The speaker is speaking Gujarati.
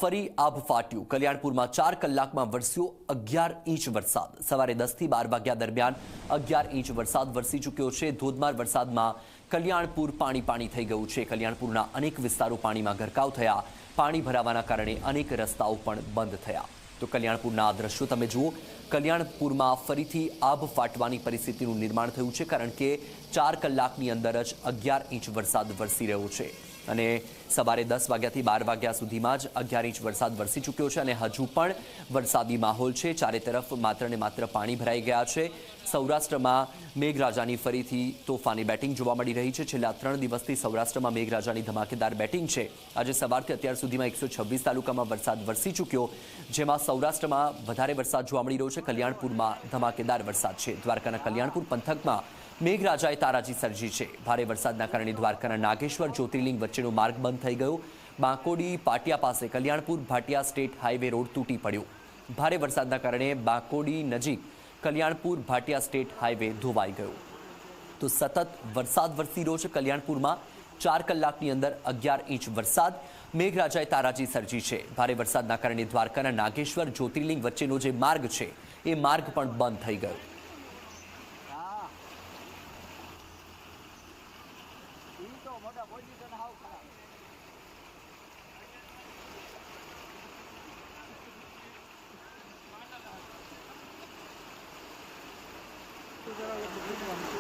ફરી આભ ફાટ્યું। કલ્યાણપુરમાં 4 કલાકમાં વરસ્યો 11 ઇંચ વરસાદ। સવારે 10 થી 12 વાગ્યા દરમિયાન 11 ઇંચ વરસાદ વરસી ચૂક્યો છે। ધોધમાર વરસાદમાં કલ્યાણપુર પાણી થઈ ગયું છે। કલ્યાણપુરના અનેક વિસ્તારો પાણીમાં ગરકાવ થયા। પાણી ભરાવાના કારણે અનેક રસ્તાઓ પણ બંધ થયા। તો કલ્યાણપુરના આ દ્રશ્યો તમે જુઓ। કલ્યાણપુરમાં ફરીથી આભ ફાટવાની પરિસ્થિતિનું નિર્માણ થયું છે, કારણ કે 4 કલાકની અંદર જ 11 ઇંચ વરસાદ વરસી રહ્યો છે અને સવારે 10 વાગ્યાથી 12 વાગ્યા સુધીમાં જ 11 ઇંચ વરસાદ વરસી ચૂક્યો છે અને હજુ પણ વરસાદી માહોલ છે। ચારે તરફ માત્ર ને માત્ર પાણી ભરાઈ ગયા છે। સૌરાષ્ટ્રમાં મેઘરાજાની ફરીથી તોફાની બેટિંગ જોવા મળી રહી છે। છેલ્લા 3 દિવસથી સૌરાષ્ટ્રમાં મેઘરાજાની ધમાકેદાર બેટિંગ છે। આજે સવારથી અત્યાર સુધીમાં 126 તાલુકામાં વરસાદ વરસી ચૂક્યો, જેમાં સૌરાષ્ટ્રમાં વધારે વરસાદ જોવા મળી રહ્યો છે। કલ્યાણપુરમાં ધમાકેદાર વરસાદ છે। દ્વારકાના કલ્યાણપુર પંથકમાં મેઘરાજાએ તારાજી સર્જી છે। ભારે વરસાદના કારણે દ્વારકાના નાગેશ્વર જ્યોતિર્લિંગ વચ્ચેનો માર્ગ બંધ થઈ ગયો। બાંકોડી પાટિયા પાસે Kalyanpur Bhatia state highway road તૂટી પડ્યો। ભારે વરસાદના કારણે બાંકોડી નજીક કલ્યાણપુર ભાટિયા સ્ટેટ હાઈવે ધોવાઈ ગયો। તો સતત વરસાદ વરસી રહ્યો છે કલ્યાણપુરમાં। 4 કલાકની અંદર 11 ઇંચ વરસાદ। મેઘરાજાએ તારાજી સર્જી છે। ભારે વરસાદના કારણે દ્વારકાના નાગેશ્વર જ્યોતિર્લિંગ વચ્ચેનો જે માર્ગ છે એ માર્ગ પણ બંધ થઈ ગયો। જરા